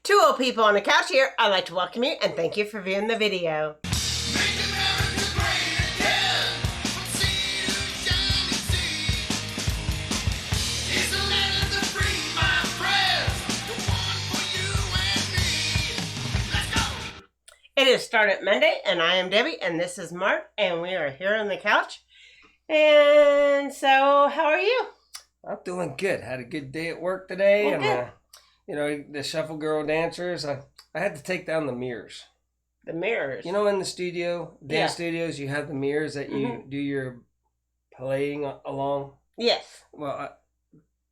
Two old people on a couch here. I'd like to welcome you and thank you for viewing the video. It is Startup Monday, and I am Debbie, and this is Mark, and we are here on the couch. And so, how are you? I'm doing good. Had a good day at work today, Well, and good. the shuffle girl dancers. I had to take down the mirrors. The mirrors. You know, in the studio, dance Yeah. studios, you have the mirrors that you do your playing along. Yes. Well,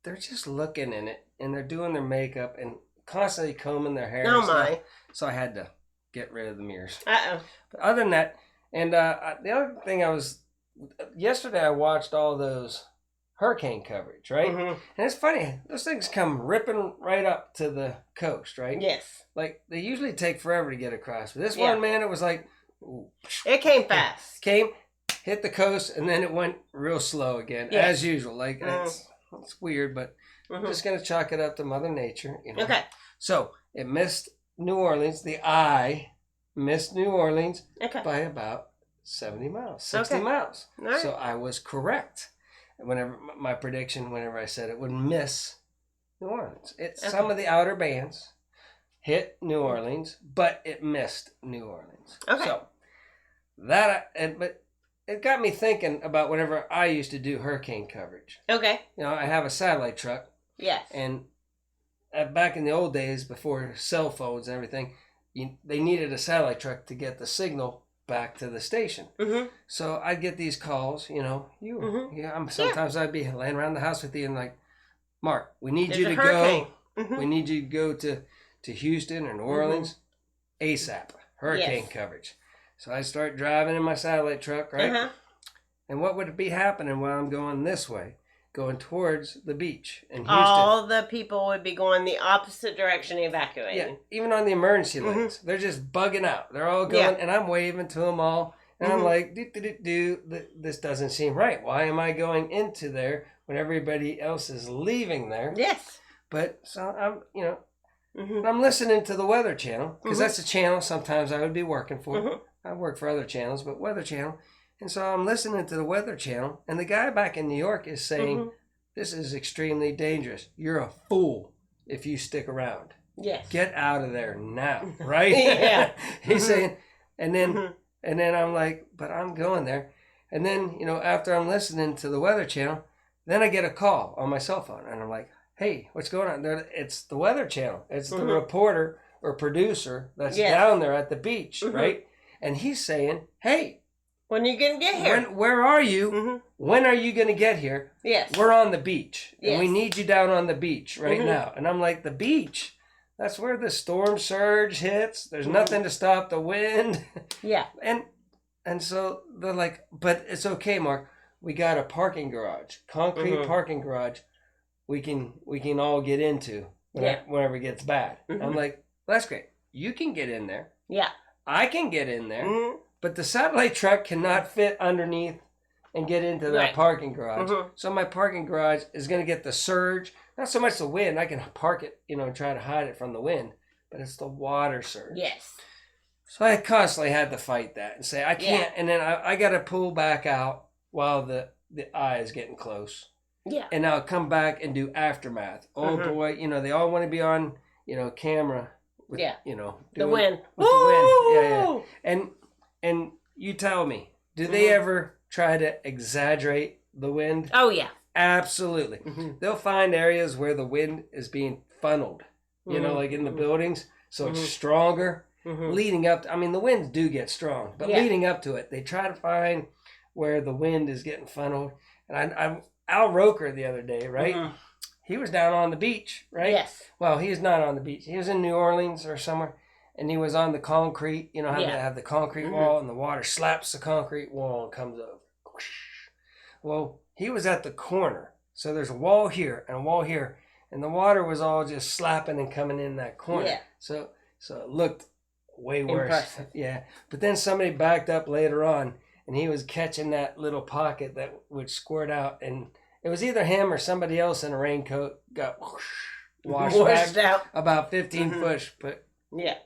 they're just looking in it, and they're doing their makeup and constantly combing their hair. Oh and stuff. my. So I had to get rid of the mirrors. Uh-oh. But other than that, and the other thing yesterday I watched all those hurricane coverage, right? Mm-hmm. And it's funny, those things come ripping right up to the coast, right? Yes. Like, they usually take forever to get across. But this Yeah. one, man, it was like, ooh, It came fast. came, hit the coast, and then it went real slow again, Yes. as usual. Like, it's weird, but I'm just going to chalk it up to Mother Nature. You know? Okay. So, it missed New Orleans. The eye missed New Orleans Okay. by about 70 miles, 60 Okay. miles. All right. So I was correct. Whenever my prediction, whenever I said it would miss New Orleans, some of the outer bands hit New Orleans, but it missed New Orleans. Okay. So but it got me thinking about whenever I used to do hurricane coverage. Okay. You know, I have a satellite truck, Yes. and back in the old days, before cell phones and everything, they needed a satellite truck to get the signal back to the station. Mm-hmm. So I'd get these calls, Mm-hmm. sometimes I'd be laying around the house with you and like, Mark, we need you to hurricane. go. Mm-hmm. We need you to go to Houston or New Orleans ASAP. Hurricane Yes. coverage. So I start driving in my satellite truck, right? Uh-huh. And what would be happening while I'm going this way? Going towards the beach in Houston. All the people would be going the opposite direction evacuating. Yeah, even on the emergency lanes, they're just bugging out. They're all going, and I'm waving to them all. And I'm like, this doesn't seem right. Why am I going into there when everybody else is leaving there? Yes. But so I'm listening to the Weather Channel, because that's a channel sometimes I would be working for. I work for other channels, but Weather Channel. And so I'm listening to the Weather Channel, and the guy back in New York is saying, this is extremely dangerous. You're a fool if you stick around. Yes. Get out of there now, right? Yeah. He's saying, and then I'm like, but I'm going there. And then, after I'm listening to the Weather Channel, then I get a call on my cell phone, and I'm like, hey, what's going on? It's the Weather Channel. It's the reporter or producer that's down there at the beach, right? And he's saying, hey, when are you going to get here? Where are you? When are you going to get here? Yes. We're on the beach. Yes. And we need you down on the beach right now. And I'm like, the beach? That's where the storm surge hits. There's nothing to stop the wind. Yeah. And so they're like, but it's okay, Mark. We got a parking garage, concrete parking garage we can all get into whenever it gets bad. I'm like, well, that's great. You can get in there. Yeah. I can get in there. But the satellite truck cannot fit underneath and get into that parking garage. So my parking garage is going to get the surge. Not so much the wind. I can park it, and try to hide it from the wind. But it's the water surge. Yes. So I constantly had to fight that and say, I can't. Yeah. And then I got to pull back out while the eye is getting close. Yeah. And I'll come back and do aftermath. Oh, boy. They all want to be on, camera. With, the wind. With the wind. Yeah. And you tell me, do they ever try to exaggerate the wind? Oh, yeah. Absolutely. They'll find areas where the wind is being funneled, like in the buildings. So it's stronger. Leading up to, the winds do get strong, but leading up to it, they try to find where the wind is getting funneled. And Al Roker the other day, right? He was down on the beach, right? Yes. Well, he was not on the beach. He was in New Orleans or somewhere. And he was on the concrete, how they have the concrete wall, and the water slaps the concrete wall and comes over. Well, he was at the corner. So there's a wall here and a wall here. And the water was all just slapping and coming in that corner. Yeah. So it looked way worse. Impressive. Yeah. But then somebody backed up later on, and he was catching that little pocket that would squirt out. And it was either him or somebody else in a raincoat got whoosh, washed out. about 15 foot. But yeah,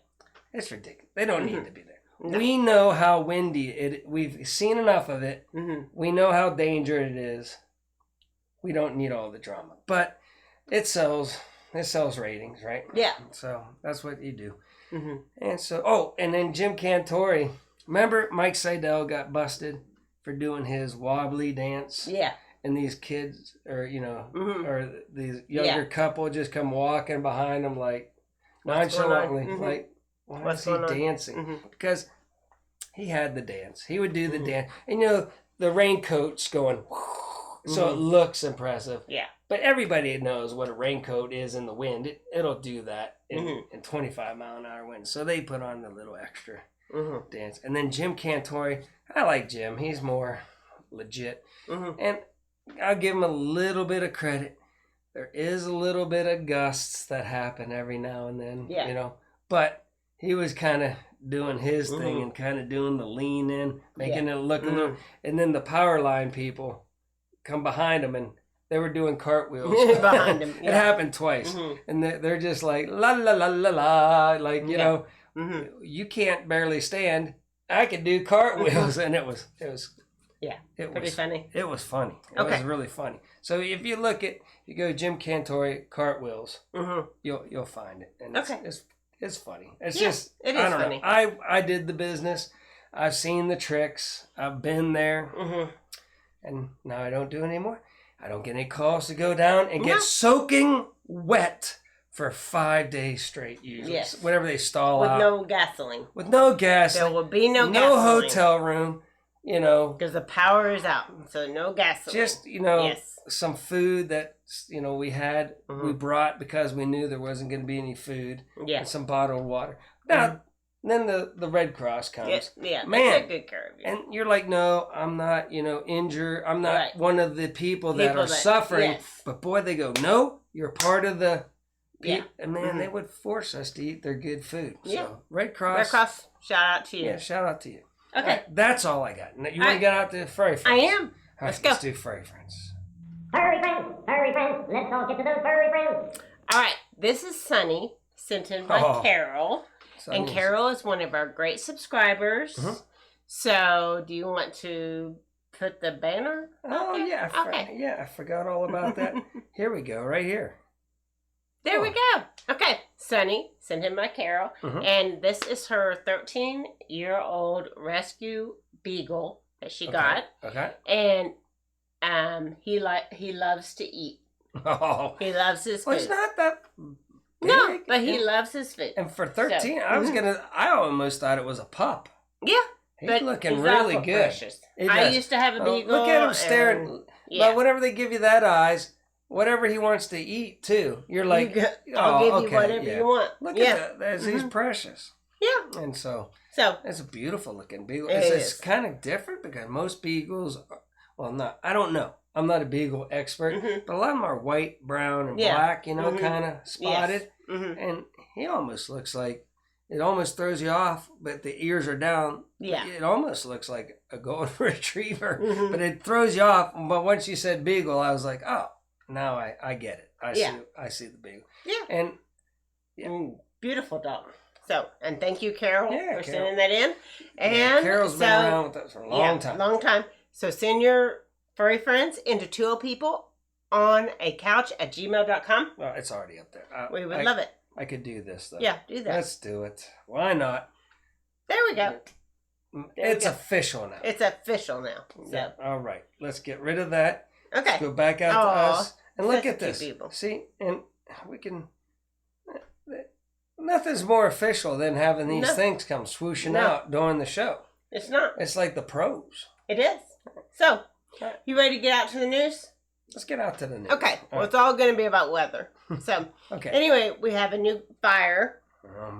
it's ridiculous. They don't need to be there. No. We know how windy it. We've seen enough of it. We know how dangerous it is. We don't need all the drama, but it sells. It sells ratings, right? Yeah. So that's what you do. And so, and then Jim Cantori. Remember, Mike Seidel got busted for doing his wobbly dance. Yeah. And these kids, or or these younger couple, just come walking behind him like nonchalantly, like, why is he dancing? Because he had the dance. He would do the dance, and the raincoat's going, so it looks impressive. Yeah. But everybody knows what a raincoat is in the wind. It'll do that in 25-mile-an-hour wind. So they put on the little extra dance. And then Jim Cantori, I like Jim. He's more legit. And I'll give him a little bit of credit. There is a little bit of gusts that happen every now and then, But he was kind of doing his thing and kind of doing the lean in, making it look a little. And then the power line people come behind him and they were doing cartwheels behind him. It happened twice, and they're just like la la la la la, like you can't barely stand. I could do cartwheels, and it was pretty funny. It was funny. It was really funny. So if you go Jim Cantori cartwheels, you'll find it, and it's funny. It's just it is I don't funny. know. I did the business. I've seen the tricks. I've been there, and now I don't do it anymore. I don't get any calls to go down and get soaking wet for 5 days straight, usually. Yes. Whenever they stall out. With no gasoline. With no gas. There will be no gasoline. No hotel room, Because the power is out, so no gasoline. Just, some food that, we had, we brought because we knew there wasn't going to be any food. Yeah. And some bottled water. Now, then the Red Cross comes. Yeah, man, they take good care of you. And you're like, no, I'm not, injured. I'm not one of the people that are suffering. Yes. But boy, they go, no, you're part of the people. And man, they would force us to eat their good food. So Red Cross, shout out to you. Yeah, shout out to you. Okay. Right, that's all I got. You want to get out to furry friends? I am. All right, let's go. Let's do furry friends. Furry friends, let's all get to those furry friends. All right, this is Sunny, sent in by Carol. And Carol is one of our great subscribers. So, do you want to put the banner? Yeah. I forgot all about that. Here we go, right here. There we go. Okay, Sunny, sent in by Carol. And this is her 13-year-old rescue beagle that she got. Okay. And he loves to eat. Oh. He loves his food. Well, it's not that big. No, but he loves his food. And for 13, so, I almost thought it was a pup. Yeah. He's looking really good. I used to have a beagle. Look at him staring. But whenever they give you that eyes, whatever he wants to eat too, you're like, I'll give you whatever you want. Look at that. He's precious. Yeah. And so it's a beautiful looking beagle. It's kind of different because most beagles, I don't know. I'm not a beagle expert, but a lot of them are white, brown, and black, kind of spotted. Yes. And he almost looks like, it almost throws you off, but the ears are down. Yeah. It almost looks like a golden retriever, but it throws you off. But once you said beagle, I was like, oh, now I get it. I see the beagle. Yeah. And beautiful dog. So, and thank you, Carol, for sending that in. And Carol's been around with us for a long time. Long time. So send your furry friends into twooldpeopleonacouch@gmail.com. Oh, it's already up there. We would love it. I could do this, though. Yeah, do that. Let's do it. Why not? There we go. It's official now. It's official now. So. Yeah. All right. Let's get rid of that. Okay. Let's go back out to us. And look at this. See? And we can... Nothing's more official than having these things come swooshing out during the show. It's not. It's like the pros. It is. So, you ready to get out to the news? Let's get out to the news. Okay. Well, it's all going to be about weather. So, anyway, we have a new fire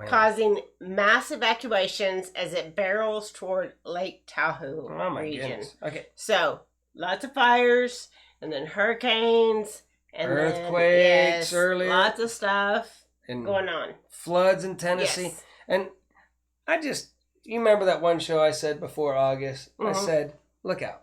causing mass evacuations as it barrels toward Lake Tahoe region. Goodness. Okay. So, lots of fires, and then hurricanes, and earthquakes earlier. Lots of stuff going on. Floods in Tennessee. Yes. And you remember that one show I said before August? I said, look out.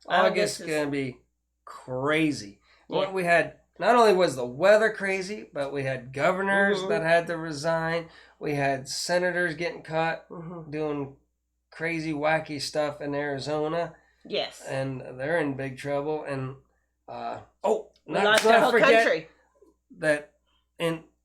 August is going to be crazy. Yeah. We had not only was the weather crazy, but we had governors that had to resign. We had senators getting caught doing crazy, wacky stuff in Arizona. Yes. And they're in big trouble. And, we lost the whole country. That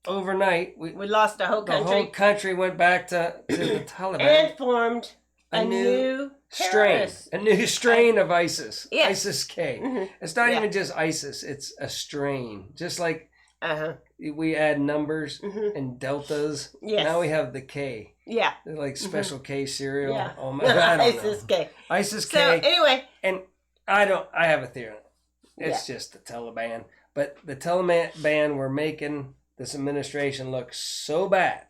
overnight, we lost the whole country. The whole country went back to the Taliban. And formed a new strain. A new strain of ISIS. Yes. ISIS-K. It's not even just ISIS. It's a strain. Just like we add numbers and deltas. Yes. Now we have the K. Yeah. They're like Special K cereal. Yeah. Oh my God. ISIS-K. ISIS-K. So anyway. And I have a theory. It's just the Taliban. But the Taliban were making this administration look so bad.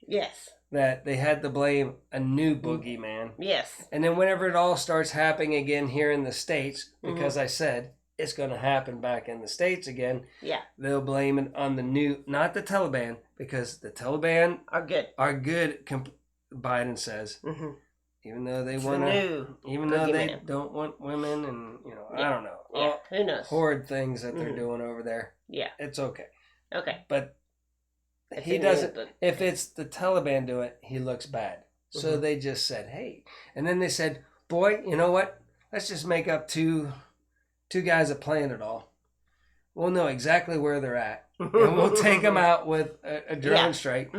Yes. That they had to blame a new boogeyman. Yes. And then whenever it all starts happening again here in the States, because I said it's going to happen back in the States again, they'll blame it on the new, not the Taliban, because the Taliban are good. Biden says, even though they want to, even though they don't want women and, I don't know. Yeah. Who knows? Horrid things that they're doing over there. Yeah. It's okay. Okay. But he doesn't, if it's the Taliban do it, he looks bad. So they just said, hey. And then they said, boy, you know what? Let's just make up two guys that plan it all. We'll know exactly where they're at. And we'll take them out with a drone strike.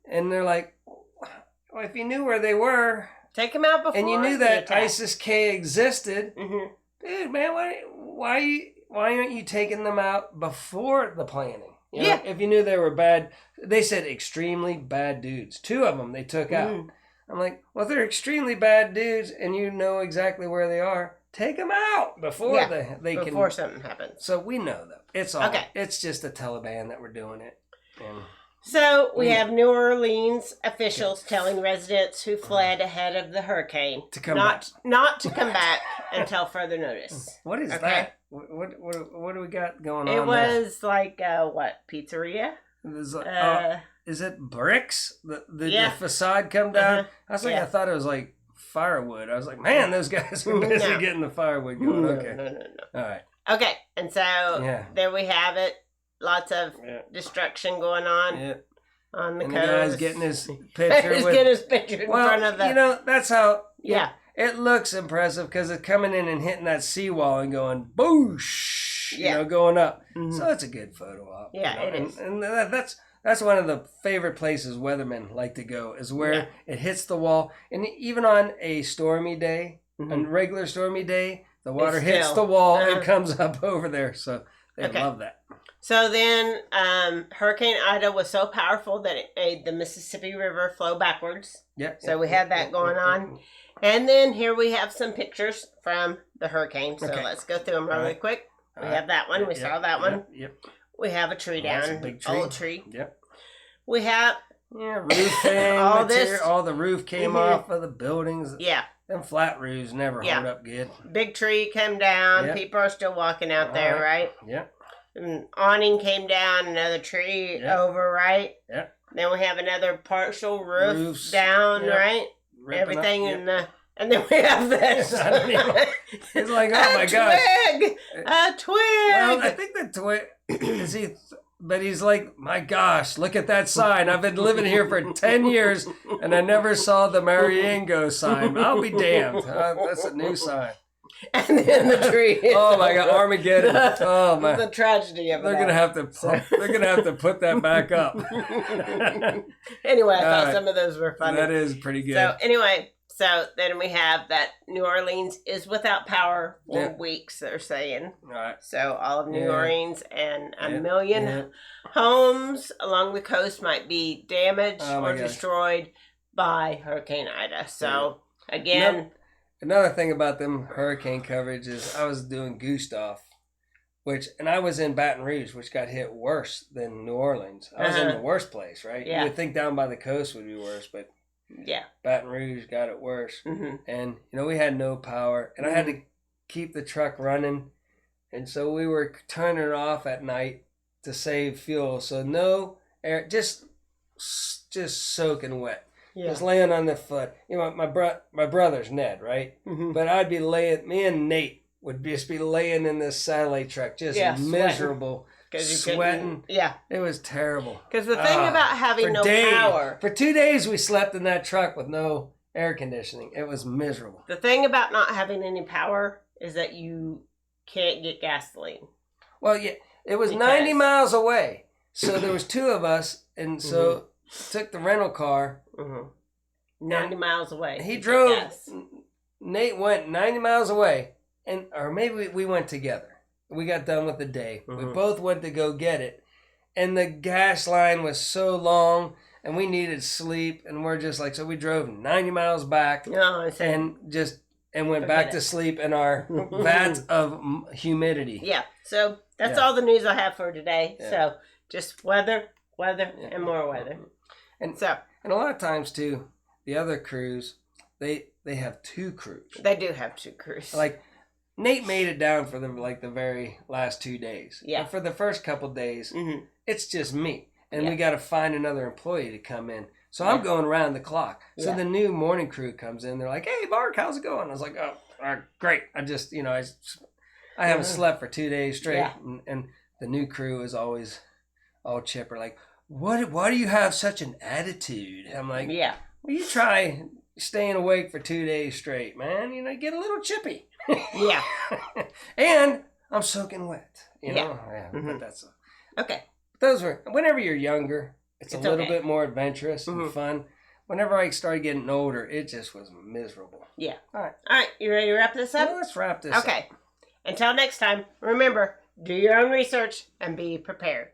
And they're like, well, if you knew where they were. Take them out before. And you knew that ISIS-K existed. Dude, man, why aren't you taking them out before the planning? You know, if you knew they were bad, they said extremely bad dudes. 2 of them they took out. I'm like, well, if they're extremely bad dudes and you know exactly where they are, take them out before before something happens. So we know them. It's all. It's just the Taliban that were doing it. And so we have New Orleans officials telling residents who fled ahead of the hurricane to come not to come back until further notice. What is that? What do we got going on? It was like what, pizzeria? Is it bricks? The facade come down? I was like, I thought it was like firewood. I was like, man, those guys are busy getting the firewood going. No. All right. Okay, and so there we have it. Lots of destruction going on on the coast. The guy's getting his picture. He's getting his picture in front of the... that's how... It looks impressive because it's coming in and hitting that seawall and going boosh, going up. So it's a good photo op. Yeah, it is. And that's one of the favorite places weathermen like to go is where it hits the wall. And even on a stormy day, a regular stormy day, the water hits the wall and comes up over there. So they love that. So then Hurricane Ida was so powerful that it made the Mississippi River flow backwards. So we had that going on. And then here we have some pictures from the hurricane. So let's go through them really quick. We have that one. We saw that one. We have a tree down. That's a big tree. Old tree. We have... roofing. All the roof came off of the buildings. Them flat roofs never hold up good. Big tree came down. People are still walking out there, right? An awning came down, another tree over, right? Then we have another partial roof down, right? Ripping everything in the... And then we have this. It's like, oh my gosh. A twig! Well, I think the twig... Is he... But he's like, my gosh, look at that sign. I've been living here for 10 years, and I never saw the Mariango sign. I'll be damned. That's a new sign. And then the tree. Oh my God, Armageddon! Oh my, the tragedy of it. They're gonna have to put that back up. Anyway, I thought some of those were funny. That is pretty good. So anyway, then we have that New Orleans is without power for weeks. They're saying. Right. So all of New Orleans and a million homes along the coast might be damaged or destroyed by Hurricane Ida. So again. Another thing about them hurricane coverage is I was doing Gustav, and I was in Baton Rouge, which got hit worse than New Orleans. I was in the worst place, right? You would think down by the coast would be worse, but Baton Rouge got it worse. And, we had no power, and I had to keep the truck running. And so we were turning it off at night to save fuel. So no air, just soaking wet. Just laying on the foot. My brother's Ned, right? But I'd be laying, me and Nate would just be laying in this satellite truck, just miserable, sweating. Yeah. It was terrible. Because the thing about having no power. For 2 days, we slept in that truck with no air conditioning. It was miserable. The thing about not having any power is that you can't get gasoline. Well, yeah, it was 90 miles away. So there was 2 of us, and so took the rental car. 90 miles away. He drove. Nate went 90 miles away, or maybe we went together. We got done with the day. We both went to go get it, and the gas line was so long, and we needed sleep, and we're just like, so we drove 90 miles back, and went back to sleep in our vat of humidity. Yeah. So that's all the news I have for today. Yeah. So just weather, and more weather. And a lot of times too, the other crews, they have 2 crews. They do have 2 crews. Like Nate made it down for the very last 2 days. Yeah. But for the first couple days, it's just me, and we got to find another employee to come in. So I'm going around the clock. So the new morning crew comes in. They're like, "Hey, Mark, how's it going?" I was like, "Oh, great. I just, I haven't slept for 2 days straight." Yeah. And the new crew is always all chipper, like, Why do you have such an attitude? I'm like, well, you try staying awake for 2 days straight, man. Get a little chippy. Yeah. And I'm soaking wet. But that's okay. Those were, whenever you're younger, it's a little bit more adventurous and fun. Whenever I started getting older, it just was miserable. Yeah. All right. You ready to wrap this up? Well, let's wrap this up. Okay. Until next time, remember, do your own research and be prepared.